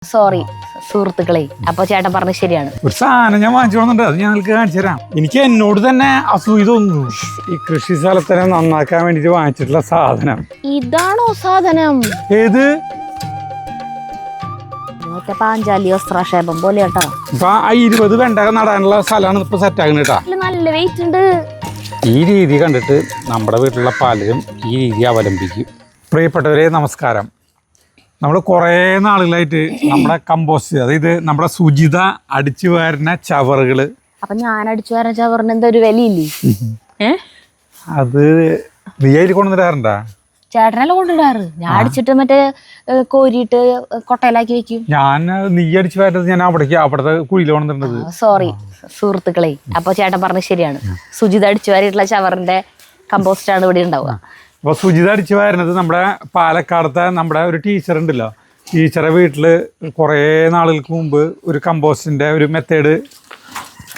Sorry സുഹൃത്തുക്കളെ, അപ്പൊ ചേട്ടൻ പറഞ്ഞ ശരിയാണ്. ഒരു സാധനം ഞാൻ വാങ്ങിച്ചോളുന്നുണ്ട്, അത് ഞങ്ങൾക്ക് കാണിച്ചു തരാം. എനിക്ക് എന്നോട് തന്നെ അസൂയ തോന്നുന്നു. ഈ കൃഷി സ്ഥലത്തിനെ നന്നാക്കാൻ വേണ്ടിട്ട് വാങ്ങിച്ചിട്ടുള്ള സാധനം ഇതാണോ സാധനം? ഏത് പാഞ്ചാലി വസ്ത്രാക്ഷേപം പോലെ കേട്ടോ. ഇപ്പൊ 20 വെണ്ടക നടാനുള്ള സ്ഥലമാണ് ഇപ്പൊ സെറ്റ് ആകുന്നത് കേട്ടാ. നല്ല വെയിറ്റ് ഉണ്ട്. ഈ രീതി കണ്ടിട്ട് നമ്മുടെ വീട്ടിലുള്ള പലരും ഈ രീതി അവലംബിക്കും. പ്രിയപ്പെട്ടവരെ നമസ്കാരം. നമ്മൾ കുറേ നാളുകളായിട്ട് നമ്മുടെ കമ്പോസ്റ്റ്, അതായത് നമ്മുടെ സുജിത അടിച്ചു വരുന്ന ചവറുകള്. അപ്പൊ ഞാൻ അടിച്ചു വരുന്ന ചവറിന് എന്താ ഒരു വിലയില്ലേ? അത് നീ അതിൽ കൊണ്ടുവരാറുണ്ടാ? ചേട്ടനല്ല കൊണ്ടിടാറ്. ഞാൻ അടിച്ചിട്ട് മറ്റേ കോരിയിട്ട് കൊട്ടയിലാക്കി വെക്കും. നീ അടിച്ചു വരുന്നത് ഞാൻ അവിടുത്തെ കുഴിയിൽ കൊണ്ടിരുന്നത്. സോറി സുഹൃത്തുക്കളെ, അപ്പൊ ചേട്ടൻ പറഞ്ഞ ശരിയാണ്. സുജിത അടിച്ചു വാരിയിട്ടുള്ള ചവറിന്റെ കമ്പോസ്റ്റ് ആണ് ഇവിടെ ഉണ്ടാവുക. അപ്പോൾ സുജിത അടിച്ചു വരുന്നത് നമ്മുടെ പാലക്കാടത്തെ നമ്മുടെ ഒരു ടീച്ചർ ഉണ്ടല്ലോ, ടീച്ചറെ വീട്ടിൽ കുറേ നാളുകൾക്ക് മുമ്പ് ഒരു കമ്പോസ്റ്റിൻ്റെ ഒരു മെത്തേഡ്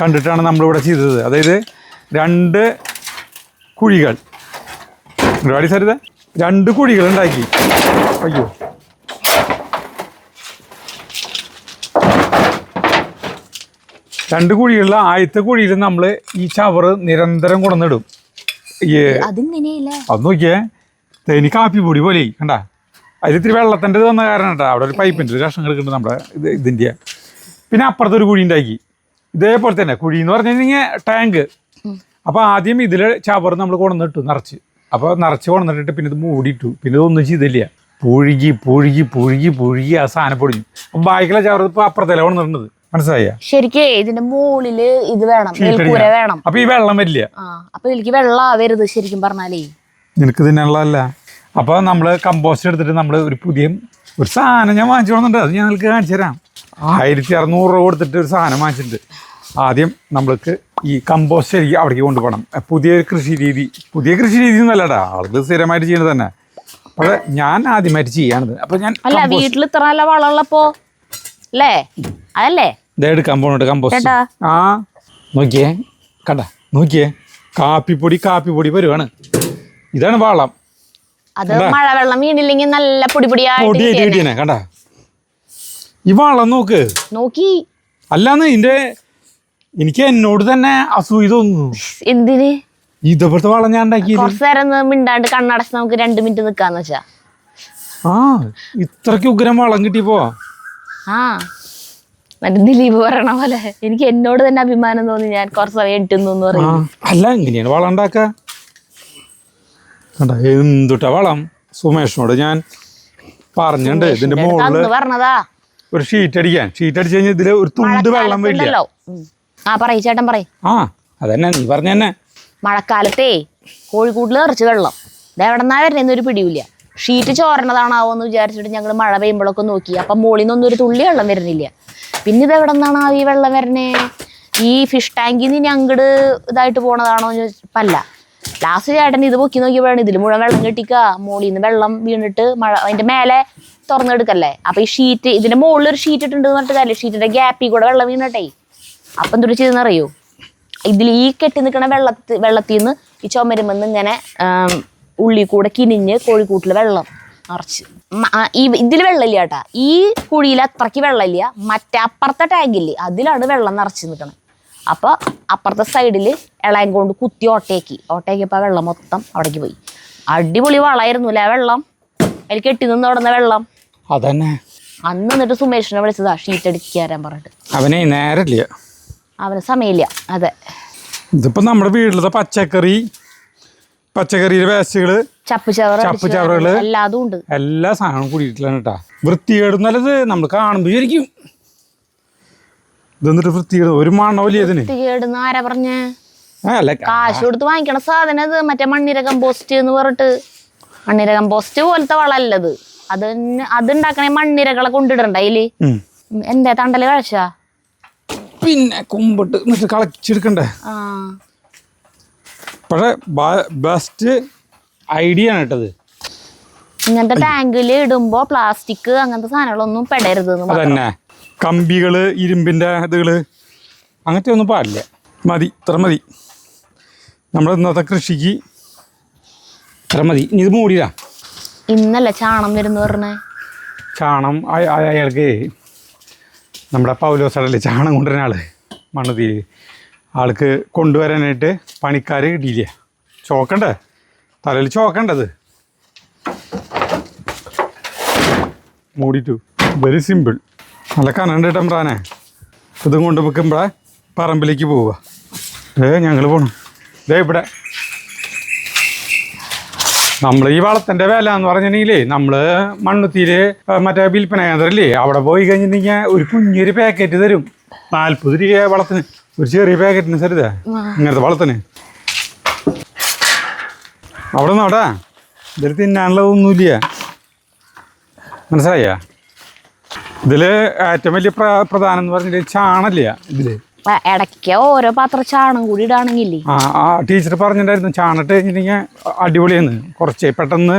കണ്ടിട്ടാണ് നമ്മളിവിടെ ചെയ്തത്. അതായത് 2 കുഴികൾ, ഒരുപാട് സരിത 2 കുഴികൾ ഉണ്ടാക്കി. അയ്യോ, 2 കുഴികളിൽ ആദ്യത്തെ കുഴിയിൽ നമ്മൾ ഈ ചവറ് നിരന്തരം കൊണ്ടുവന്നിടും. അത് നോക്കിയേ, തേനി കാപ്പി പൊടി പോലെ കണ്ടാ. അതിൽ ഇത്തിരി വെള്ളത്തിൻ്റെ ഇത് വന്ന കാരണം കേട്ടോ. അവിടെ ഒരു പൈപ്പിൻ്റെ ഒരു കഷ്ണം കിടക്കുന്നുണ്ട് നമ്മുടെ ഇതിൻ്റെ. പിന്നെ അപ്പുറത്തൊരു കുഴി ഉണ്ടാക്കി ഇതേപോലെ തന്നെ. കുഴി എന്ന് പറഞ്ഞു കഴിഞ്ഞാൽ ടാങ്ക്. അപ്പോൾ ആദ്യം ഇതിൽ ചവറ് നമ്മൾ കൊണ്ടുവന്നിട്ടു നിറച്ച്. അപ്പോൾ നിറച്ച് കൊണ്ടുവന്നിട്ട് പിന്നെ ഇത് മൂടിയിട്ടു. പിന്നെ ഇതൊന്നും ചെയ്തില്ല, പുഴുകി പുഴുകി പുഴുകി പുഴുകി ആ സാധനം പൊടിഞ്ഞു. അപ്പം ബാക്കിയുള്ള ചവറ് ഇപ്പോൾ അപ്പുറത്തല്ല കൊണ്ടുവന്നിട്ടുണ്ട്. മനസ്സിലായ? ശരിക്കും ഇതിന്റെ മുകളില് ഇത് വേണം, മേൽക്കൂര വേണം. അപ്പൊ ഈ വെള്ളം വരില്ല. അപ്പൊ എനിക്ക് വെള്ളം ആവരുത് ശരിക്കും പറഞ്ഞാലേ. നിനക്ക് തിന്നുള്ളതല്ല. അപ്പൊ നമ്മള് കമ്പോസ്റ്റ് എടുത്തിട്ട് നമ്മള് ഒരു സാധനം ഞാൻ വാങ്ങിച്ചോളുന്നുണ്ട്, അത് ഞാൻ നിങ്ങൾക്ക് കാണിച്ചു തരാം. 1600 രൂപ കൊടുത്തിട്ട് ഒരു സാധനം വാങ്ങിച്ചിട്ടുണ്ട്. ആദ്യം നമ്മൾക്ക് ഈ കമ്പോസ്റ്റ് ശരിക്കും അവിടേക്ക് കൊണ്ടുപോകണം. പുതിയ കൃഷി രീതി ഒന്നല്ലടാ, ആളുകൾ സ്ഥിരമായിട്ട് ചെയ്യുന്നത് തന്നെ. പക്ഷെ ഞാൻ ആദ്യമായിട്ട് ചെയ്യാണത്. അപ്പൊ ഞാൻ വീട്ടിൽ ഇത്ര നല്ല വളമുള്ളപ്പോ അല്ലേ, അതല്ലേ എടുക്കാൻ പോണോട്ട് കമ്പോസ്റ്റ്. നോക്കിയേ കണ്ട, നോക്കിയേ കാപ്പിപ്പൊടി വരുവാണ്. ഇതാണ് വളം. അത് മഴവെള്ളം വീണില്ലെങ്കിൽ നല്ല പൊടിയായിട്ട് കണ്ട. ഈ വളം നോക്കി അല്ലാന്ന് എനിക്ക് എന്നോട് തന്നെ അസൂയ തോന്നുന്നു. എന്തിന്? ഇതേപോലത്തെ വളം ഞാൻ ഉണ്ടാക്കി. കുറച്ചു നേരം മിണ്ടാണ്ട് കണ്ണടച്ച് നമുക്ക് 2 മിനിറ്റ് നിക്കാന്ന് വെച്ചാ. ഇത്രക്ക് ഉഗ്രം വളം കിട്ടിയപ്പോ മറ്റേ ദിലീപ് പറയണ പോലെ എനിക്ക് എന്നോട് തന്നെ അഭിമാനം തോന്നി. ഞാൻ കുറച്ച് സമയം ഇട്ടുന്നു പറയും. അല്ല, എങ്ങനെയാണ് വളം ഉണ്ടാക്ക? എന്തുട്ടാ വളം? സുമേഷിനോട് ഞാൻ പറഞ്ഞിട്ടുണ്ട് ഇതിന്റെ മുകളിൽ പറഞ്ഞതാ ഒരു ഷീറ്റ് അടിച്ചു കഴിഞ്ഞാൽ ഇതില് ഒരു തുണ്ട് വെള്ളം വരില്ല. ചേട്ടൻ പറയും. അതന്നെ നീ പറഞ്ഞ തന്നെ. മഴക്കാലത്തേ കോഴിക്കൂട്ടിൽ നിറച്ച് വെള്ളം ഇതെവിടെന്നാ വരുന്നൊരു പിടിയില്ല. ഷീറ്റ് ചോരണതാണാവോ എന്ന് വിചാരിച്ചിട്ട് ഞങ്ങൾ മഴ പെയ്യുമ്പോഴൊക്കെ നോക്കി. അപ്പം മുകളിൽ നിന്നൊന്നും ഒരു തുള്ളി വെള്ളം വരുന്നില്ല. പിന്നെ ഇത് എവിടെ നിന്നാണ് ഈ വെള്ളം വരണേ? ഈ ഫിഷ് ടാങ്കിൽ നിന്ന് അങ്ങട് ഇതായിട്ട് പോണതാണോ എന്ന് ചോദിച്ചപ്പല്ല. ലാസ്റ്റ് ചേട്ടൻ ഇത് പൊക്കി നോക്കിയപ്പോഴാണ് ഇതിൽ മുഴുവൻ വെള്ളം കെട്ടിക്കുക. മുകളിൽ നിന്ന് വെള്ളം വീണിട്ട് മഴ അതിന്റെ മേലെ തുറന്നെടുക്കല്ലേ. അപ്പൊ ഈ ഷീറ്റ് ഇതിന്റെ മുകളിൽ ഒരു ഷീറ്റ് ഇട്ടുണ്ട് എന്നിട്ട് കാര്യമില്ല, ഷീറ്റിന്റെ ഗ്യാപ്പിൽ കൂടെ വെള്ളം വീണട്ടെ. അപ്പം എന്തൊരു ചെയ്തെന്നറിയോ? ഇതിൽ ഈ കെട്ടി നിൽക്കണ വെള്ളത്തിൽ നിന്ന് ഈ ചുമരുമെന്ന് ഇങ്ങനെ ഉള്ളി കൂടെ കിനിഞ്ഞ് കോഴിക്കൂട്ടിൽ വെള്ളം നിറച്ച്. ഇതിൽ വെള്ളമില്ല കേട്ടാ. ഈ കുഴിയിൽ അത്രയ്ക്ക് വെള്ളമില്ല. മറ്റേ അപ്പുറത്തെ ടാങ്കില്ലേ അതിലാണ് വെള്ളം നിറച്ച് നിൽക്കണം. അപ്പൊ അപ്പുറത്തെ സൈഡിൽ ഇളയം കൊണ്ട് കുത്തി ഓട്ടയാക്കിയപ്പോൾ ആ വെള്ളം മൊത്തം അവിടേക്ക് പോയി. അടിപൊളി വളമായിരുന്നു അല്ലേ വെള്ളം. അതിൽ കെട്ടി നിന്ന് ഓടുന്ന വെള്ളം അതന്നെ. അന്ന് എന്നിട്ട് സുമേഷിനെ വിളിച്ചതാ ഷീറ്റ് അടിക്കാരാൻ പറഞ്ഞിട്ട്. അവന് സമയമില്ല. അതെ, ഇതിപ്പോ നമ്മുടെ വീട്ടിലത്തെ പച്ചക്കറിയുടെ വേസ്റ്റുകള്, ചപ്പുചവറുകള് എല്ലാതും ഉണ്ട്. എല്ലാ സാധനവും കൂടിയിട്ടില്ലാണ് കേട്ടാ. വൃത്തികേടും നല്ലത് നമ്മൾ കാണുമ്പോ ശരിക്കും ഇതൊന്നിട്ട് വൃത്തികേട് ഒരു മണവല്ലേ ഇതിന്. വൃത്തികേടുന്ന് ആരാ പറഞ്ഞേ? കാശ് കൊടുത്ത് വാങ്ങിക്കണ സാധനം അത്. മറ്റേ മണ്ണിര കമ്പോസ്റ്റ് എന്ന് പറഞ്ഞിട്ട്, മണ്ണിര കമ്പോസ്റ്റ് പോലത്തെ വളല്ലത്. അതുണ്ടാക്കണേ മണ്ണിരകളെ കൊണ്ടിടണ്ട അതില്. എന്താ തണ്ടല് കഴിച്ച പിന്നെ കുമ്പിട്ട് എന്നിട്ട് കളച്ചെടുക്കണ്ടേ. പക്ഷെ ബെസ്റ്റ് ഐഡിയ ആണ് കേട്ടത്. ഇങ്ങനത്തെ ടാങ്കില് ഇടുമ്പോ പ്ലാസ്റ്റിക് അങ്ങനത്തെ സാധനങ്ങളൊന്നും പെടരുത്. അതന്നെ, കമ്പികള്, ഇരുമ്പിന്റെ ഇതുകള് അങ്ങനത്തെ ഒന്നും പാടില്ല. ഇത്ര മതി നമ്മുടെ ഇന്നത്തെ കൃഷിക്ക്. ഇത്ര മതി. ഇനി ഇത് മൂടിയില്ല. ഇന്നല്ല ചാണം വരുന്ന പറഞ്ഞേ. ചാണം അയാൾക്ക് നമ്മുടെ പൗലോസടല്ലേ ചാണം കൊണ്ടുവരുന്ന ആള് മണ്ണ് തീര് ആൾക്ക് കൊണ്ടുവരാനായിട്ട് പണിക്കാർ കിട്ടിയില്ല. ചോക്കണ്ടേ, തലയിൽ ചോക്കണ്ടത്. മൂടിട്ടു. Very simple. നല്ല കനണ്ട് ടംറാനെ. ഇതും കൊണ്ട് വെക്കുമ്പോഴേ പറമ്പിലേക്ക് പോവുക. ഞങ്ങൾ പോണു. ഇവിടെ നമ്മൾ ഈ വളത്തിൻ്റെ വില എന്ന് പറഞ്ഞിട്ടുണ്ടെങ്കിലേ നമ്മൾ മണ്ണുത്തിയിൽ മറ്റേ വിൽപ്പന കേന്ദ്രമില്ലേ അവിടെ പോയി കഴിഞ്ഞിട്ടുണ്ടെങ്കിൽ ഒരു കുഞ്ഞൊരു പാക്കറ്റ് തരും. 40 രൂപ വളത്തിന്, ഒരു ചെറിയ പാക്കറ്റിന് സരിതാ ഇങ്ങനത്തെ വളത്തിന്. അവിടെ നിന്ന് അവിടെ ഇതിൽ തിന്നാനുള്ളതൊന്നുമില്ല, മനസ്സിലായ? ഇതിൽ ഏറ്റവും വലിയ പ്രധാനം എന്ന് പറഞ്ഞിട്ട് ചാണല്ല. ഇതില് ഇടയ്ക്ക് ഓരോ പാത്രം ചാണം കൂടി ഇടാണെങ്കിലേ. ആ ടീച്ചർ പറഞ്ഞിട്ടുണ്ടായിരുന്നു ചാണിട്ട് കഴിഞ്ഞിട്ടുണ്ടെങ്കിൽ അടിപൊളിയാന്ന്. കുറച്ച് പെട്ടെന്ന്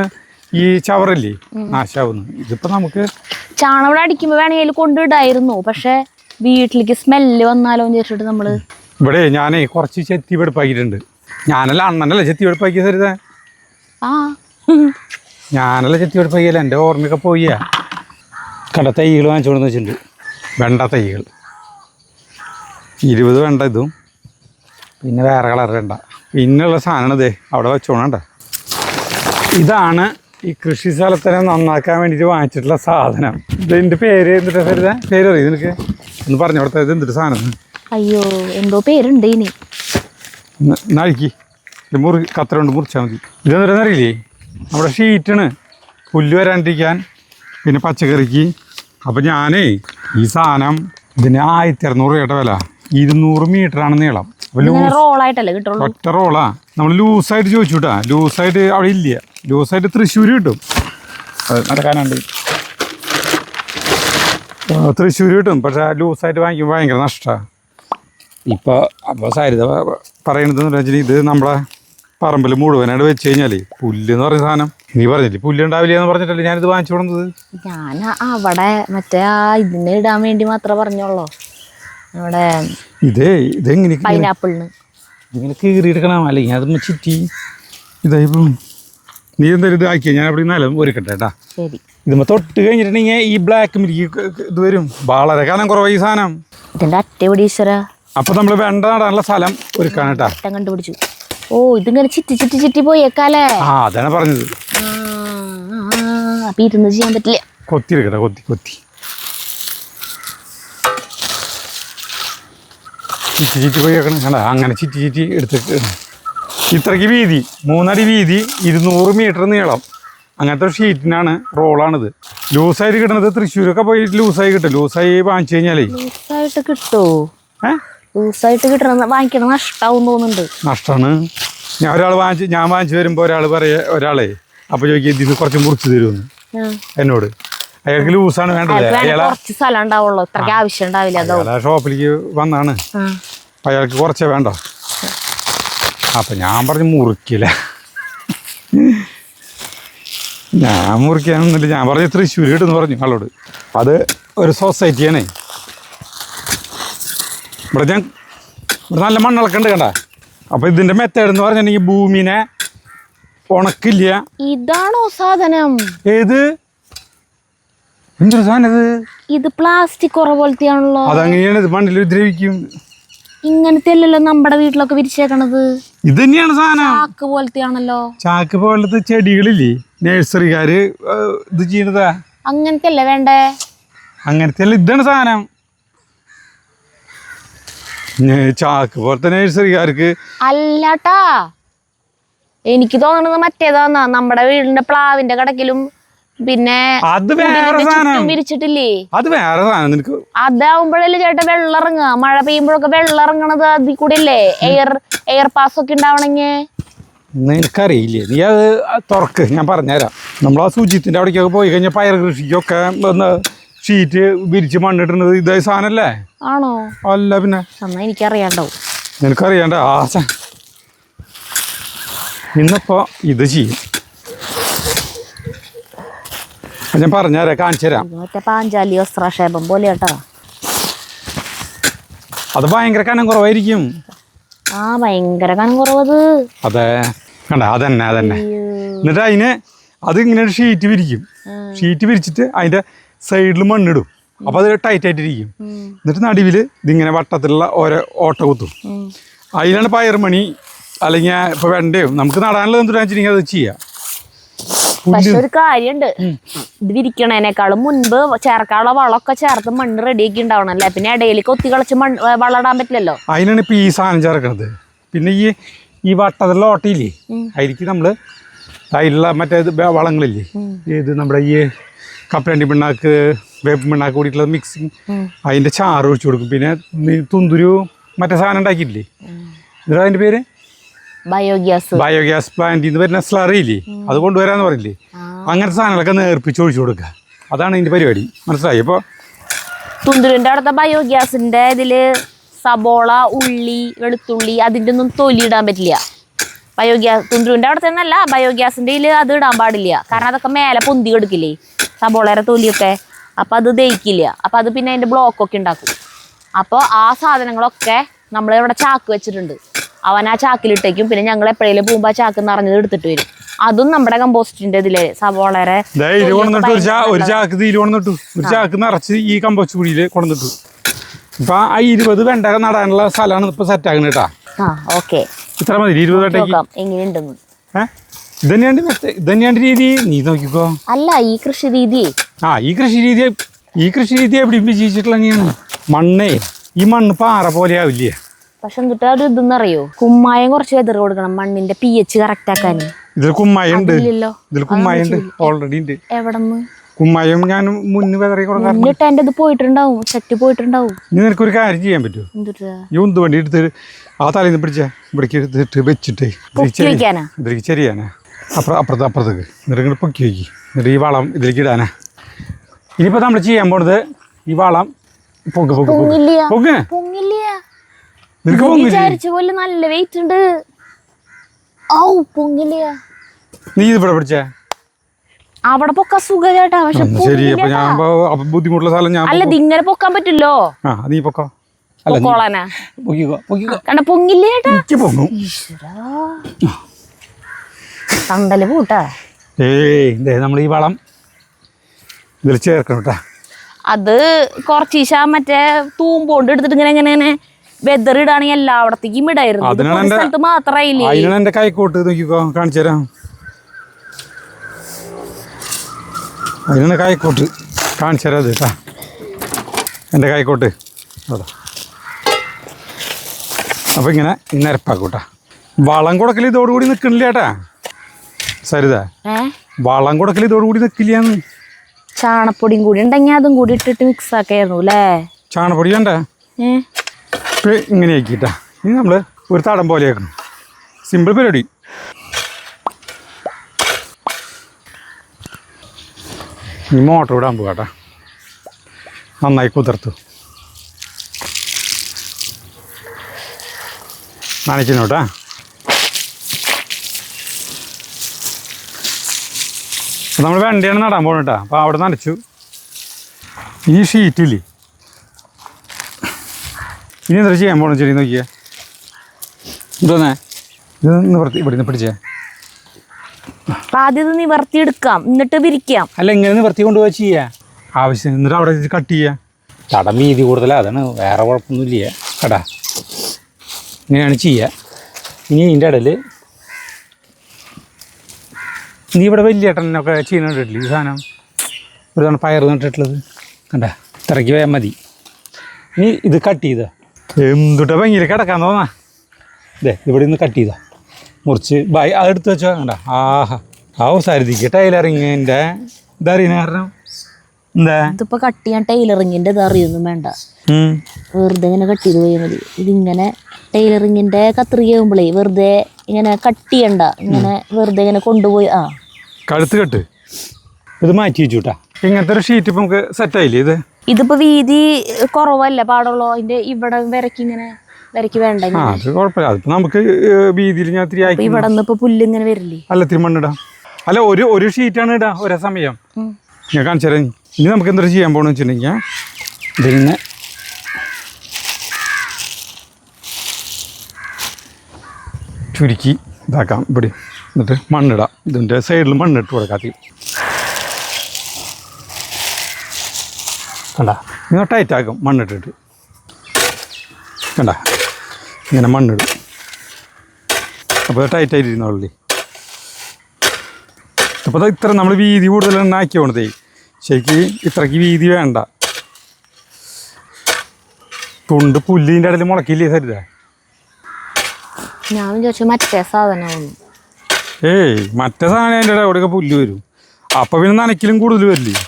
ഈ ചവറില്ലേ നാശാവുന്നു. ഇതിപ്പോ നമുക്ക് ചാണം ഇവിടെ അടിക്കുമ്പോ വേണമെങ്കിൽ കൊണ്ടിടായിരുന്നു, പക്ഷെ വീട്ടിലേക്ക് സ്മെല്ല് വന്നാലോ എന്ന് വിചാരിച്ചിട്ട് നമ്മള് ഇവിടെ ഞാനേ കുറച്ച് ചെത്തി വെടുപ്പാക്കിയിട്ടുണ്ട്. ഞാനല്ല അണ്ണനല്ലേ ചെത്തി വെടുപ്പാക്കിയ സരിത. ഞാനല്ല ചെത്തി വെടുപ്പാക്കിയല്ല, എൻ്റെ ഓർമ്മയൊക്കെ പോയ കട തൈകൾ വാങ്ങിച്ചുകൊണ്ടെന്ന് വെച്ചിട്ടുണ്ട്. വെണ്ട തൈകൾ 20 വെണ്ട, ഇതും പിന്നെ വേറെ കളർ വെണ്ട. പിന്നെയുള്ള സാധനം ഇതേ അവിടെ വെച്ചോണണ്ട. ഇതാണ് ഈ കൃഷി സ്ഥലത്തിനെ നന്നാക്കാൻ വേണ്ടിയിട്ട് വാങ്ങിച്ചിട്ടുള്ള സാധനം. ഇതിൻ്റെ പേര് എന്തിട്ടാ സരിത? പേര് അറിയാം നിനക്ക്? ഒന്ന് പറഞ്ഞു കൊടുത്തത് എന്തിട്ട് സാധനം? അയ്യോ എന്തോ പേരുണ്ട് ഇനി. നഴുക്കി ഇത് കത്ര കൊണ്ട് മുറിച്ചാൽ മതി. ഇതെന്താ അറിയില്ലേ, നമ്മുടെ ഷീറ്റാണ് പുല്ല് വരാണ്ടിരിക്കാൻ, പിന്നെ പച്ചക്കറിക്ക്. അപ്പം ഞാനേ ഈ സാധനം ഇതിന് 1600 രൂപയുടെ വില. 200 മീറ്ററാണ് നീളം. റോളായിട്ടല്ലേ കിട്ടുള്ളൂ? ഒറ്റ റോളാ. നമ്മൾ ലൂസായിട്ട് ചോദിച്ചു കേട്ടാ. ലൂസായിട്ട് അവിടെ ഇല്ല. ലൂസായിട്ട് തൃശ്ശൂർ കിട്ടും. നടക്കാനുണ്ട്, തൃശ്ശൂർ കിട്ടും. പക്ഷേ ലൂസായിട്ട് വാങ്ങിക്കുമ്പോൾ ഭയങ്കര നഷ്ടമാണ്. അപ്പോൾ സരിത പറയണതെന്ന് വെച്ചാൽ ഇത് നമ്മളെ പറമ്പിൽ മുഴുവനായിട്ട് വെച്ച് കഴിഞ്ഞാൽ പുല്ല് എന്ന് പറയുന്ന സാധനം നീ പറഞ്ഞില്ലേ പുല്ലുണ്ടാവില്ല എന്ന് പറഞ്ഞിട്ടല്ലേ ഞാനിത് വാങ്ങിച്ചു കൊടുത്തത്. ഞാൻ അവിടെ മറ്റേ ഇതിന് ഇടാൻ വേണ്ടി മാത്രമേ പറഞ്ഞോളൂ. അവിടെ ഇതെങ്ങനെ പൈനാപ്പിളിന് ഇങ്ങനെ കീറിയെടുക്കണം, അല്ലെങ്കിൽ അതൊന്ന് ചിറ്റി ഇതായി പോകും. നീ എന്തായാലും ഇത് ആക്കിയാൽ ഞാൻ അവിടെ നിന്നാലും ഒരുക്കട്ടെ കേട്ടാ. ശരി. ഇതുമ്പോൾ തൊട്ട് കഴിഞ്ഞിട്ടുണ്ടെങ്കിൽ ഈ ബ്ലാക്ക് മിൽക്ക് ഇത് വരും. വളരെ കാലം കുറവായി ഈ സാധനം. ഇതിന്റെ അറ്റപടീശ്വര. അപ്പൊ നമ്മൾ വെണ്ട നടാനുള്ള സ്ഥലം ഒരുക്കാൻ കേട്ടാ. കണ്ടുപിടിച്ചു. ഓ ഇതിങ്ങനെ ചിറ്റി ചിറ്റി ചിറ്റി പോയേക്കാലേ. അതാണ് പറഞ്ഞത്. അപ്പൊ ഇരുന്ന് ചെയ്യാൻ പറ്റില്ല. കൊത്തി എടുക്കട്ടെ, കൊത്തി ചിറ്റി പോയി വെക്കണം. കണ്ട അങ്ങനെ ചിറ്റി എടുത്തിട്ട് ഇത്രയ്ക്ക് വീതി, 3 അടി വീതി, 200 മീറ്റർ നീളം. അങ്ങനത്തെ ഒരു ഷീറ്റിനാണ് റോളാണിത്. ലൂസായിട്ട് കിട്ടണത് തൃശ്ശൂരൊക്കെ പോയി ലൂസായി കിട്ടും. ലൂസായി വാങ്ങിച്ചു കഴിഞ്ഞാലേ ലൂസായിട്ട് കിട്ടുമോ? ലൂസായിട്ട് കിട്ടണ വാങ്ങിക്കണം നഷ്ടാവും തോന്നുന്നുണ്ട്. നഷ്ടമാണ്. ഞാൻ വാങ്ങിച്ചു വരുമ്പോൾ ഒരാളെ അപ്പോൾ ചോദിക്കും ഇതിന് കുറച്ച് മുറിച്ച് തരുമെന്ന് എന്നോട്. അയാൾക്ക് ലൂസാണ് വേണ്ടത്. കുറച്ച് സ്ഥലം ഉണ്ടാവുള്ളൂ, ഇത്രയ്ക്ക് ആവശ്യം ഉണ്ടാവില്ല. അയാളെ ഷോപ്പിലേക്ക് വന്നാണ്, അയാൾക്ക് കുറച്ചേ വേണ്ട. അപ്പം ഞാൻ പറഞ്ഞു മുറിക്കില്ല, ഞാൻ മുറിക്കാനൊന്നുമില്ല. ഞാൻ പറഞ്ഞു തൃശ്ശൂർ കിട്ടുമെന്ന് പറഞ്ഞു ആളോട്. അത് ഒരു സൊസൈറ്റിയാണേ. ഇവിടെ നല്ല മണ്ണിളക്കുണ്ട് കണ്ട. അപ്പം ഇതിൻ്റെ മെത്തേഡ് എന്ന് പറഞ്ഞിട്ടുണ്ടെങ്കിൽ ഭൂമിനെ ഉണക്കില്ല. ഇതാണോ സാധനം? ഏത് എന്തൊരു സാധനം ഇത് പ്ലാസ്റ്റിക് പോലത്തെയാണല്ലോ. അതങ്ങനെയാണ്, ഇത് മണ്ണിൽ ദ്രവിക്കും. ഇങ്ങനത്തെ അല്ലല്ലോ നമ്മുടെ വീട്ടിലൊക്കെ വിരിച്ചേക്കണത്. ഇത് തന്നെയാണ് സാധനം. ചാക്ക് പോലത്തെയാണല്ലോ. ചാക്ക് പോലത്തെ ചെടികളില്ലേ നഴ്സറിക്കാര് ഇത് ചെയ്യണതാ. അങ്ങനത്തെ അല്ലേ വേണ്ടേ? അങ്ങനത്തെ അല്ല, ഇതാണ് സാധനം. ചാക്ക് പോലത്തെ നഴ്സറിക്കാർക്ക് അല്ലാട്ടാ. എനിക്ക് തോന്നുന്നത് മറ്റേതാന്നാ, നമ്മുടെ വീടിന്റെ പ്ലാവിന്റെ കടക്കിലും പിന്നെ അത് വേറെ സാധനം വിരിച്ചിട്ടില്ലേ, അത് വേറെ സാധനം. നിനക്ക് അതാവുമ്പോഴല്ലേ ചേട്ടാ വെള്ളം ഇറങ്ങുക. മഴ പെയ്യുമ്പോഴൊക്കെ വെള്ളം ഇറങ്ങണത് അതിൽ കൂടെ അല്ലേ. എയർ പാസ് ഒക്കെ ഉണ്ടാവണെങ്കിൽ. നിനക്കറിയില്ലേ, നീ അത് തുറക്ക്, ഞാൻ പറഞ്ഞുതരാം. നമ്മൾ ആ സുജിത്തിന്റെ അവിടേക്കൊക്കെ പോയി കഴിഞ്ഞാൽ പയർ കൃഷിക്കൊക്കെ ഷീറ്റ് വിരിച്ച് മണ്ണിട്ടുന്നത് ഇതേ സാധനല്ലേ? ആണോ? അല്ല പിന്നെ എനിക്കറിയാണ്ടാവും. നിനക്കറിയാണ്ട ആശ. ഇന്നിപ്പോ ഇത് ചെയ്യും, ഞാൻ പറഞ്ഞുതരാം, കാണിച്ചു തരാം. മറ്റേ പാഞ്ചാലി വസ്ത്രാക്ഷേപം പോലെ കേട്ടോ. അത് ഭയങ്കര കനം കുറവായിരിക്കും. ഭയങ്കര കനം കുറവത്. അതെ കണ്ട, അതന്നെ. എന്നിട്ട് അതിന് അത് ഇങ്ങനെ ഷീറ്റ് വിരിക്കും. ഷീറ്റ് വിരിച്ചിട്ട് അതിന്റെ സൈഡിൽ മണ്ണിടും. അപ്പോൾ അത് ടൈറ്റ് ആയിട്ടിരിക്കും. എന്നിട്ട് നടുവിൽ ഇതിങ്ങനെ വട്ടത്തിലുള്ള ഓരോ ഓട്ട കുത്തും. അതിലാണ് പയറുമണി അല്ലെങ്കിൽ ഇപ്പോൾ വെണ്ടയോ നമുക്ക് നടാനുള്ളത് എന്തിനാ വെച്ചിട്ടുണ്ടെങ്കിൽ അത് ചെയ്യാം. പക്ഷെ ഒരു കാര്യമുണ്ട്, ഇത് വിരിക്കണേനേക്കാളും മുൻപ് ചേർക്കാനുള്ള വളമൊക്കെ ചേർത്ത് മണ്ണ് റെഡിയാക്കി ഉണ്ടാവണല്ലേ. പിന്നെ ഇടയിൽ കൊത്തി കളിച്ച് വളം ഇടാൻ പറ്റില്ലല്ലോ. അതിനാണ് ഇപ്പം ഈ സാധനം ചേർക്കണത്. പിന്നെ ഈ വട്ടത്തിലുള്ള ഓട്ടയില്ലേ, അതിലേക്ക് നമ്മൾ അതിലുള്ള മറ്റേ വളങ്ങളില്ലേ, ഇത് നമ്മുടെ ഈ കപ്പലണ്ടി പിണ്ണാക്ക്, വേപ്പ് പിണ്ണാക്ക് കൂടിയിട്ടുള്ള മിക്സിങ്, അതിൻ്റെ ചാറ് ഒഴിച്ചു കൊടുക്കും. പിന്നെ തുന്തുരു മറ്റേ സാധനം ഉണ്ടാക്കിയിട്ടില്ലേ, എന്നിട്ട് അതിൻ്റെ പേര് ബയോഗ്യാസ് പ്ലാന്റിൽ നിന്ന് വരുന്ന സ്ലറിയില്ലേ, അത് കൊണ്ടുവരാന്ന് പറയില്ലേ, അങ്ങനത്തെ സാധനങ്ങളൊക്കെ നേർപ്പിച്ച് ഒഴിച്ചു കൊടുക്കുക. അതാണ് ഇതിൻ്റെ പരിപാടി. മനസ്സിലായി? അപ്പോൾ തുന്തുരുവിൻ്റെ അവിടുത്തെ ബയോഗ്യാസിൻ്റെ ഇതിൽ സബോള, ഉള്ളി, വെളുത്തുള്ളി അതിൻ്റെ ഒന്നും തൊലി ഇടാൻ പറ്റില്ല. തുന്തുരുവിൻ്റെ അവിടെ തന്നെയല്ല, ബയോഗ്യാസിൻ്റെ ഇതിൽ അത് ഇടാൻ പാടില്ല. കാരണം അതൊക്കെ മേലെ പൊന്തി കൊടുക്കില്ലേ സബോളയുടെ തൊലിയൊക്കെ. അപ്പോൾ അത് ദഹിക്കില്ല. അപ്പോൾ അത് പിന്നെ അതിൻ്റെ ബ്ലോക്കൊക്കെ ഉണ്ടാക്കും. അപ്പോൾ ആ സാധനങ്ങളൊക്കെ നമ്മളിവിടെ ചാക്ക് വെച്ചിട്ടുണ്ട്. അവൻ ആ ചാക്കിലിട്ടേക്കും. പിന്നെ ഞങ്ങൾ എപ്പോഴേലും പോകുമ്പോൾ ആ ചാക്ക് നിറഞ്ഞത് എടുത്തിട്ട് വരും. അതും നമ്മുടെ കമ്പോസ്റ്റിൻ്റെ ഇതില് സബോളയുടെ ഒരു ചാക്ക് നിറച്ച് ഈ കമ്പോസ്റ്റ് കുഴിയിൽ കൊണ്ടുവന്നിട്ടു. ഇപ്പൊ ആ 20 വെണ്ട നടാനുള്ള സ്ഥലമാണ് ഇപ്പൊ സെറ്റ് ആകുന്നത് കേട്ടാ. ഇത്ര മതി 20 വെണ്ടയ്ക്ക്. എങ്ങനെയുണ്ടെന്ന് ഇതന്നെയാണ് രീതി. നീ നോക്കിക്കോ. അല്ല ഈ കൃഷി രീതി ഈ കൃഷി രീതി എവിടെ വിജയിച്ചിട്ടുള്ള മണ്ണേ, ഈ മണ്ണ് പാറ പോലെ ആവില്ലേ. പക്ഷെ എന്നിട്ട് ഒരു ഇതെന്നറിയോ, കുമ്മായം കുറച്ച് വെതറി കൊടുക്കണം മണ്ണിന്റെ pH കറക്റ്റ് ആക്കാൻ. ഇതിൽ കുമ്മായം ഉണ്ട്, ഓൾറെഡി ഉണ്ട്. എവിടെന്ന് കുമ്മായം ഞാൻ മുന്ന് വെതറി കൊടുക്കാറുണ്ട്. എന്റെ ഇത് പോയിട്ടുണ്ടാവും, സെറ്റ് പോയിട്ടുണ്ടാവും. ഇനി നിനക്കൊരു കാര്യം ചെയ്യാൻ പറ്റുമോ? ഈ ഉന്ത് വണ്ടി എടുത്ത് ആ തലേന്ന് പിടിച്ചാ ഇവിടേക്ക് എടുത്തിട്ട് വെച്ചിട്ടേ ഇതിലേക്ക് ചെറിയാനാ അപ്പുറത്തേക്ക് എന്നിട്ട് പൊക്കി വയ്ക്കി. എന്നിട്ട് ഈ വളം ഇതിലേക്ക് ഇടാനാ. ഇനിയിപ്പോൾ നമ്മൾ ചെയ്യാൻ പോണത് ഈ വളം വിചാരിച്ച പോലെ നല്ല വെയിറ്റ് ഉണ്ട്. നീ ഇവിടെ പിടിച്ചേ അവിടെ പൊക്കാൻ സുഖ ചേട്ടാ. പക്ഷെ ബുദ്ധിമുട്ടുള്ള സ്ഥലം ഞാൻ അല്ല ഇതിങ്ങനെ പൊക്കാൻ പറ്റില്ലോ. നീ പൊക്കോ. കണ്ട പൊങ്ങില്ലേ ചേട്ടാ, തണ്ടല് പൂട്ടാ. നമ്മൾ ഈ വളം ഇതിൽ ചേർക്കണം കേട്ടാ. അത് കുറച്ചീശ മറ്റേ തൂമ്പോണ്ട് എടുത്തിട്ട് ഇങ്ങനെ ഇങ്ങനെ വെതറിടാണെങ്കിൽ എല്ലായിടത്തേക്കും ഇടായിരുന്നു. സ്ഥലത്ത് മാത്രമായില്ലേ. അതിനാണ് എന്റെ കൈക്കോട്ട് നോക്കിക്കോ, കാണിച്ചു തരാം. അതിനാണ് കൈക്കോട്ട് കാണിച്ചു തരാം. അത് കേട്ടാ എൻ്റെ കൈക്കോട്ട് അതാ. അപ്പം ഇങ്ങനെ നിരപ്പാക്കൂട്ടാ. വളം കൊടുക്കൽ ഇതോടുകൂടി നിൽക്കണില്ല ചേട്ടാ. സരിത, വളം കൊടുക്കൽ ഇതോടുകൂടി നിൽക്കില്ലാന്ന്. ചാണപ്പൊടിയും കൂടി ഉണ്ടെങ്കിൽ അതും കൂടി ഇട്ടിട്ട് മിക്സ് ആക്കായിരുന്നു അല്ലേ. ചാണപ്പൊടി വേണ്ട, ഇങ്ങനെ ആക്കിട്ടാ. ഇനി നമ്മൾ ഒരു തടം പോലെ ആക്കണം. സിമ്പിൾ പരിപാടി. ഇനി മോട്ടർ ഇടാൻ പോകാട്ടാ. നന്നായി കുതിർത്തു നനയ്ക്കുന്നു കേട്ടാ. നമ്മൾ വെണ്ടയാണ് നടാൻ പോകണം കേട്ടോ. അപ്പോൾ അവിടെ നനച്ചു. ഇനി ഷീറ്റില്ലേ, ഇനി എന്താ ചെയ്യാൻ പോകണം ചെടി നോക്കിയേ. ഇതന്നെ ഇത് നിവർത്തി ഇവിടെ നിന്ന് പിടിച്ചേ. ആദ്യം നിവർത്തി എടുക്കാം, എന്നിട്ട് വിരിക്കാം. അല്ല ഇങ്ങനെ നിവർത്തി കൊണ്ടുപോയി ചെയ്യാം ആവശ്യം. എന്നിട്ട് അവിടെ കട്ട് ചെയ്യാം. തടം വീതി കൂടുതലാണ്, അതാണ്, വേറെ കുഴപ്പമൊന്നുമില്ല കേട്ടാ. ഇങ്ങനെയാണ് ചെയ്യുക. ഇനി ഇതിൻ്റെ ഇടയിൽ നീ ഇവിടെ വലിയ ഏട്ടനൊക്കെ ചെയ്യുന്നുണ്ടല്ലേ ഈ സാധനം. ഒരു തവണ പയർ നട്ടിട്ടുള്ളത് കണ്ടാ, ഇത്രയ്ക്ക് പോയാൽ മതി. ഇനി ഇത് കട്ട് ചെയ്താ എന്തുട്ടാ ഭംഗിയിൽ കിടക്കാൻ തോന്നാ. ഇവിടെ നിന്ന് കട്ട് ചെയ്താ മുറിച്ച് അതെടുത്ത് വെച്ചോ. കണ്ടാ, ആഹാ സരിതിക്ക് ടൈലറിങ്ങിൻ്റെ ഇതറിയുന്ന കാരണം എന്താ ഇതിപ്പോൾ കട്ട് ചെയ്യാൻ ടൈലറിങ്ങിൻ്റെ ഇത് അറിയൊന്നും വേണ്ട, വെറുതെ ഇങ്ങനെ കട്ട് ചെയ്ത് പോയാൽ മതി. ഇതിങ്ങനെ ടൈലറിങ്ങിൻ്റെ കത്രിക ആകുമ്പോഴേ വെറുതെ ഇങ്ങനെ കട്ട് ചെയ്യണ്ട, ഇങ്ങനെ വെറുതെ ഇങ്ങനെ കൊണ്ടുപോയി കഴുത്ത് കെട്ട് ഇത് മാറ്റി വെച്ചുട്ടാ. ഇങ്ങനത്തെ ഒരു ഷീറ്റ് ഇപ്പം നമുക്ക് സെറ്റായില്ലേ. ഇതിപ്പോൾ വീതി കുറവല്ല പാടുള്ളൂ. അതിൻ്റെ ഇവിടെ ഇങ്ങനെ വരയ്ക്ക് വേണ്ട. അത് കുഴപ്പമില്ല. അതിപ്പോൾ നമുക്ക് വീതിയിൽ ഞാൻ ഇത്തിരി ആയി. ഇവിടെ നിന്ന് ഇപ്പോൾ പുല്ല് ഇങ്ങനെ വരില്ലേ. അല്ല ഇത്തിരി മണ്ണിടാം. അല്ല ഒരു ഷീറ്റാണ് ഇടാ ഒരേ സമയം. ഞാൻ കാണിച്ചു തരാം. ഇനി നമുക്ക് എന്താ ചെയ്യാൻ പോകണമെന്ന് വെച്ചിട്ടുണ്ടെങ്കിൽ ഇതിങ്ങനെ ചുരുക്കി ഇതാക്കാം ഇവിടെ. എന്നിട്ട് മണ്ണിടാം. ഇതിൻ്റെ സൈഡിൽ മണ്ണിട്ട് കൊടുക്കാത്തി. കണ്ട ഇങ്ങനെ ടൈറ്റാക്കും മണ്ണിട്ടിട്ട്. കണ്ട ഇങ്ങനെ മണ്ണിടും. അപ്പോൾ ടൈറ്റായിട്ടിരുന്നോളി. അപ്പോൾ ഇത്ര നമ്മൾ വീതി കൂടുതൽ ആക്കി പോണതേ. ശരിക്ക് ഇത്രയ്ക്ക് വീതി വേണ്ട. തുണ്ട് പുല്ലിൻ്റെ ഇടയിൽ മുളക്കില്ലേ സരിത? ഞാൻ ചോദിച്ചു മറ്റേ സാധനമാണ്. ഏയ് മറ്റേ സാധനം അതിൻ്റെ ഇടയിലൊക്കെ പുല്ല് വരും. അപ്പം പിന്നെ നനയ്ക്കലും കൂടുതൽ വരില്ലേ?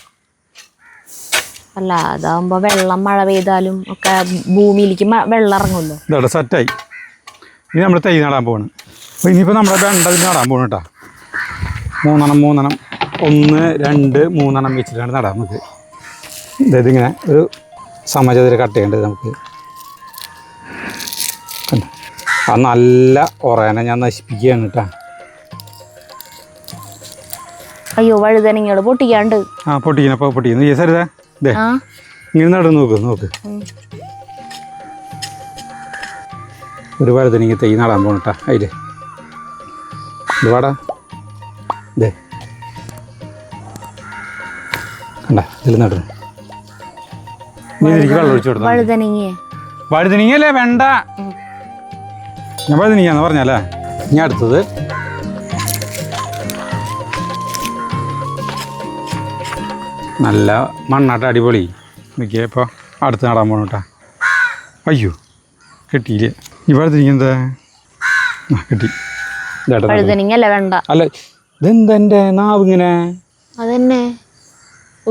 അല്ല അതാകുമ്പോൾ വെള്ളം മഴ പെയ്താലും ഒക്കെ ഭൂമിയിലേക്ക് വെള്ളം ഇറങ്ങുമല്ലോ. ഇതവിടെ സെറ്റായി. ഇനി നമ്മൾ തൈ നടാൻ പോവാണ്. അപ്പോൾ ഇനിയിപ്പോൾ നമ്മുടെ വെണ്ട ഇതിന് നടാൻ പോകണം കേട്ടോ. 3 1 2 3 വെച്ചിട്ടാണ് നടാം നമുക്ക്. അതായത് ഇങ്ങനെ ഒരു സമചതുര കട്ട് ചെയ്യേണ്ടത് നമുക്ക്. ആ നല്ല ഉറയനെ ഞാൻ നശിപ്പിക്കുകയാണ് കേട്ടോ. അയ്യോ വഴുതനങ്ങൾ പൊട്ടിക്കാണ്ട്. പൊട്ടിക്കുന്നു. ഈ സരിത ഇതേ ഇങ്ങനെ നടന്ന് നോക്ക്. ഒരു വഴുതനങ്ങ തൈ നടാൻ പോകണം കേട്ടോ. അതിൽ ഒരുപാടാ ഇതേ കണ്ട ഇതിൽ നടുന്നു. നീ എനിക്ക് വെള്ളം ഒഴിച്ചു കൊടുത്തു. വഴുതനങ്ങയല്ലേ വേണ്ട, ഞാൻ വഴുതനങ്ങാന്ന് പറഞ്ഞല്ലേ. ഇനി അടുത്തത് നല്ല മണ്ണാട്ട അടിപൊളി നോക്കിയപ്പോൾ അടുത്ത് നടാൻ പോകണം കേട്ടോ. അയ്യോ കിട്ടിയില്ലേ? ഈ വഴുതനങ്ങ എന്താ? കിട്ടി. അല്ല ഇതെന്താ എൻ്റെ നാവ് ഇങ്ങനെ? അതന്നെ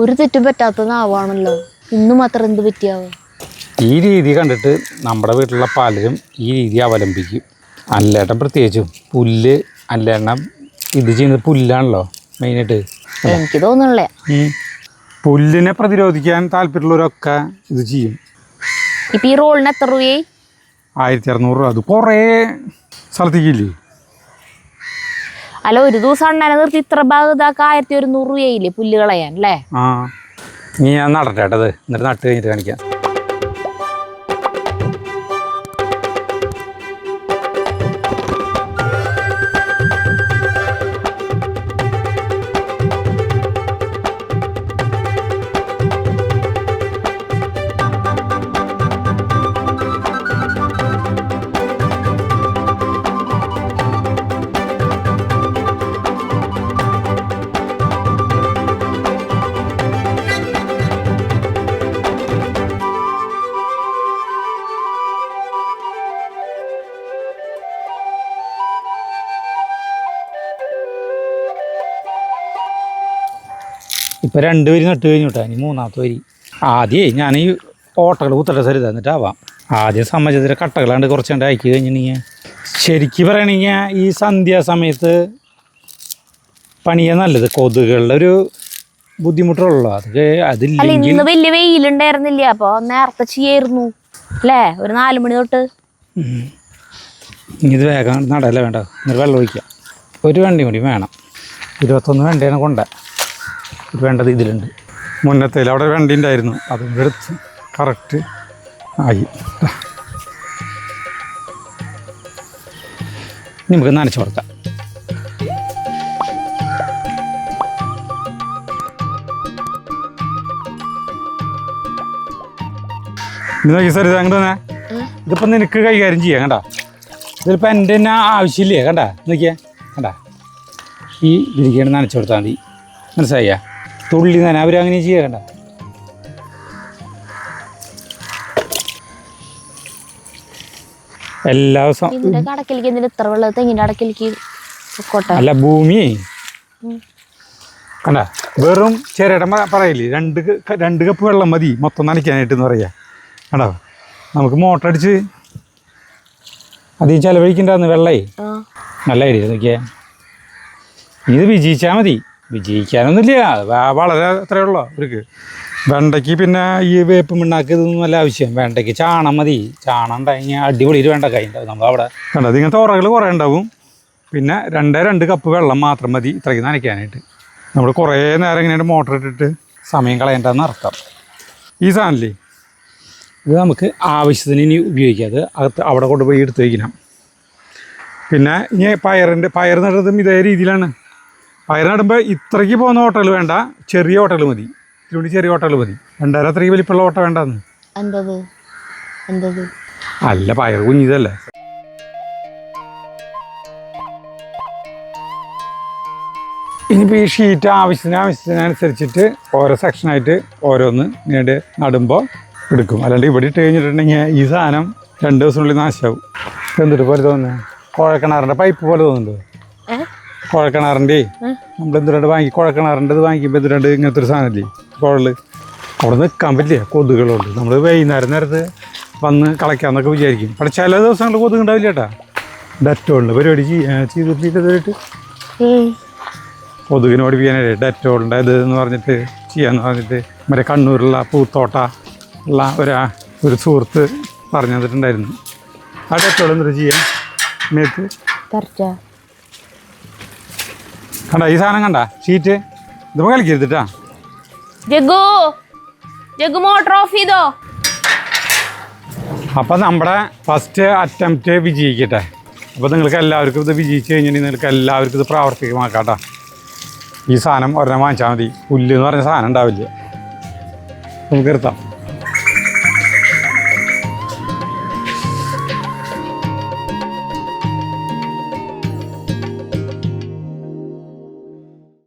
ഒരു തെറ്റും പറ്റാത്ത നാവാണല്ലോ. ഇന്നും മാത്രം എന്ത് പറ്റിയാവോ? ഈ രീതി കണ്ടിട്ട് നമ്മുടെ വീട്ടിലുള്ള പലരും ഈ രീതി അവലംബിക്കും. അല്ലേട്ടൻ പ്രത്യേകിച്ചും പുല്ല് അല്ലേട്ടൻ ഇത് ചെയ്യുന്നത് പുല്ലാണല്ലോ മെയിനായിട്ട്. എനിക്ക് തോന്നണല്ലേ പുല്ലിനെ പ്രതിരോധിക്കാൻ താല്പര്യമുള്ളവരൊക്കെ ഇത് ചെയ്യും. ഇപ്പം ഈ റോളിന് എത്ര രൂപയായി? 1600 രൂപ. അത് കുറേ സ്ഥലത്തേക്കില്ലേ? അല്ല ഒരു ദിവസം അണ്ണനെ നിർത്തി ഇത്ര ഭാഗം ഇതാക്കുക 1100 രൂപയായില്ലേ പുല്ല് കളയാൻ അല്ലേ? ആ നീ ഞാൻ നടട്ടെ കേട്ടത്, എന്നിട്ട് നട്ട് കഴിഞ്ഞിട്ട് കാണിക്കാം. ഇപ്പം 2 വരി നട്ട് കഴിഞ്ഞു കേട്ടോ. ഇനി 3ാമത്തെ വരി. ആദ്യമേ ഞാൻ ഈ ഓട്ടകൾ കുത്തട്ടെ സരിത, എന്നിട്ടാവാം. ആദ്യം സമചതുര കട്ടകളാണ്ട് കുറച്ച് കണ്ട് അയക്കി കഴിഞ്ഞിട്ടുണ്ടെങ്കിൽ ശരിക്കും പറയണെങ്കിൽ ഈ സന്ധ്യാസമയത്ത് പണിയാൻ നല്ലത്. കൊതുകളുടെ ഒരു ബുദ്ധിമുട്ടുള്ളൂ. അതൊക്കെ അതില്ലെങ്കിൽ ഇന്ന് വലിയ വെയിലുണ്ടായിരുന്നില്ല, അപ്പോൾ നേരത്തെ ചെയ്യായിരുന്നു അല്ലേ? ഒരു 4 മണി തൊട്ട്. ഇത് വേഗം നടല്ല വേണ്ട, എന്നിട്ട് വെള്ളം ഒഴിക്കാം. ഒരു വണ്ടി കൂടി വേണം. 21 വണ്ടിയാണ് കൊണ്ടേ. ഒരു വേണ്ടത് ഇതിലുണ്ട്. മുന്നത്തേൽ അവിടെ വണ്ടി ഉണ്ടായിരുന്നു, അതും എടുത്ത് കറക്റ്റ് ആയി. നമുക്ക് നനച്ച് കൊടുക്കാം. ഇത് നോക്കി സരിത അങ്ങോട്ട് തന്നെ. ഇതിപ്പോൾ നിനക്ക് കൈകാര്യം ചെയ്യാം കണ്ടാ. ഇതിലിപ്പോൾ എൻ്റെ തന്നെ ആവശ്യമില്ലേ കണ്ടാ. നോക്കിയാ കണ്ടാ, ഈ ഇതിരിക്കാണ് നനച്ച് കൊടുത്താൽ മതി. മനസ്സിലായ? തുള്ളി തന്നെ അവരങ്ങനെ ചെയ്യാ കണ്ട. എല്ലാ ദിവസവും അല്ല ഭൂമി കണ്ട. വെറും ചെറിയ പറയില്ലേ 2 കപ്പ് വെള്ളം മതി മൊത്തം നനയ്ക്കാനായിട്ടെന്ന് പറയാ കണ്ടോ. നമുക്ക് മോട്ടർ അടിച്ച് അധികം ചിലവഴിക്കണ്ടാന്ന് വെള്ളേ. നല്ല ഐഡിയ നോക്കിയേ. ഇത് വിജയിച്ചാൽ മതി. വിജയിക്കാനൊന്നുമില്ല, വളരെ അത്രയേ ഉള്ളൂ അവർക്ക്. വെണ്ടയ്ക്ക് പിന്നെ ഈ വേപ്പ് മിണ്ണാക്ക് ഇതൊന്നും നല്ല ആവശ്യം. വെണ്ടയ്ക്ക് ചാണം മതി. ചാണം ഉണ്ടായി അടിപൊളിയിൽ വെണ്ടക്കായി ഉണ്ടാവും നമ്മളവിടെ. കണ്ടത് ഇങ്ങനത്തെ ഉറകൾ കുറേ ഉണ്ടാവും. പിന്നെ 2 കപ്പ് വെള്ളം മാത്രം മതി ഇത്രയ്ക്ക് നനയ്ക്കാനായിട്ട്. നമ്മൾ കുറേ നേരം ഇങ്ങനെ മോട്ടർ ഇട്ടിട്ട് സമയം കളയേണ്ടതെന്ന് അർത്ഥം. ഈ സാധനമില്ലേ, ഇത് നമുക്ക് ആവശ്യത്തിന് ഇനി ഉപയോഗിക്കാം. അത് അകത്ത് അവിടെ കൊണ്ടുപോയി എടുത്ത് വയ്ക്കണം. പിന്നെ ഇനി പയർ നടുന്നതും ഇതേ രീതിയിലാണ്. പയർ നടുമ്പോൾ ഇത്രയ്ക്ക് പോകുന്ന ഹോട്ടൽ വേണ്ട, ചെറിയ ഹോട്ടൽ മതി. ഇത്തിരി കൂടി ചെറിയ ഓട്ടകൾ മതി. 2.5 അത്രയും വലിപ്പമുള്ള ഓട്ട വേണ്ടെന്ന്. എന്തത് എന്തത് അല്ല, പയർ കുഞ്ഞിതല്ലേ. ഇനിയിപ്പോൾ ഈ ഷീറ്റ് ആവശ്യത്തിനനുസരിച്ചിട്ട് ഓരോ സെക്ഷനായിട്ട് ഓരോന്ന് ഇങ്ങോട്ട് നടുമ്പോൾ എടുക്കും. അല്ലാണ്ട് ഇവിടെ ഇട്ട് കഴിഞ്ഞിട്ടുണ്ടെങ്കിൽ ഈ സാധനം 2 ദിവസത്തിനുള്ളിൽ നാശമാവും. എന്തിട്ട് പോലെ തോന്നുന്നത്? കുഴക്കിണറിൻ്റെ പൈപ്പ് പോലെ തോന്നുന്നുണ്ടോ? കുഴക്കിണറിൻ്റെ നമ്മൾ എന്തിനാണ്ട് കുഴക്കിണറിൻ്റെ ഇത് വാങ്ങിക്കുമ്പോൾ എന്തിനാണ്ട് ഇങ്ങനത്തെ ഒരു സാധനമില്ലേ കുഴൽ, അവിടെ നിൽക്കാൻ പറ്റില്ല, കൊതുകളുണ്ട്. നമ്മൾ വൈകുന്നേരം നേരത്ത് വന്ന് കളയ്ക്കാമെന്നൊക്കെ വിചാരിക്കും. പക്ഷേ ചില ദിവസങ്ങളിൽ കൊതുക് ഉണ്ടാവില്ല കേട്ടാ. ഡെറ്റോളിൻ്റെ പരിപാടി ചെയ്തിട്ട് കൊതുകിനെ ഓടിപ്പിക്കാനായിട്ട് ഡെറ്റോളിൻ്റെ ഇത് എന്ന് പറഞ്ഞിട്ട് ചെയ്യാന്ന് പറഞ്ഞിട്ട് മറ്റേ കണ്ണൂരിലുള്ള പൂത്തോട്ട ഉള്ള ഒരു സുഹൃത്ത് പറഞ്ഞു തന്നിട്ടുണ്ടായിരുന്നു. ആ ഡെറ്റോൾ എന്നിട്ട് ചെയ്യാൻ മേത്ത് കണ്ട ഈ സാധനം കണ്ട ഷീറ്റ് ഇതിപ്പോൾ കളിക്കരുതിട്ടാ. ജഗ്ഗു മോട്ടർ ഓഫ് ചെയ്തോ. അപ്പം നമ്മുടെ ഫസ്റ്റ് അറ്റംപ്റ്റ് വിജയിക്കട്ടെ. അപ്പോൾ നിങ്ങൾക്ക് എല്ലാവർക്കും ഇത് വിജയിച്ച് കഴിഞ്ഞിട്ടുണ്ടെങ്കിൽ നിങ്ങൾക്ക് എല്ലാവർക്കും ഇത് പ്രാവർത്തികമാക്കാട്ടോ. ഈ സാധനം ഒരെണ്ണം വാങ്ങിച്ചാൽ മതി. പുല്ല് എന്ന് പറഞ്ഞ സാധനം ഉണ്ടാവില്ല. നമുക്ക് നിർത്താം.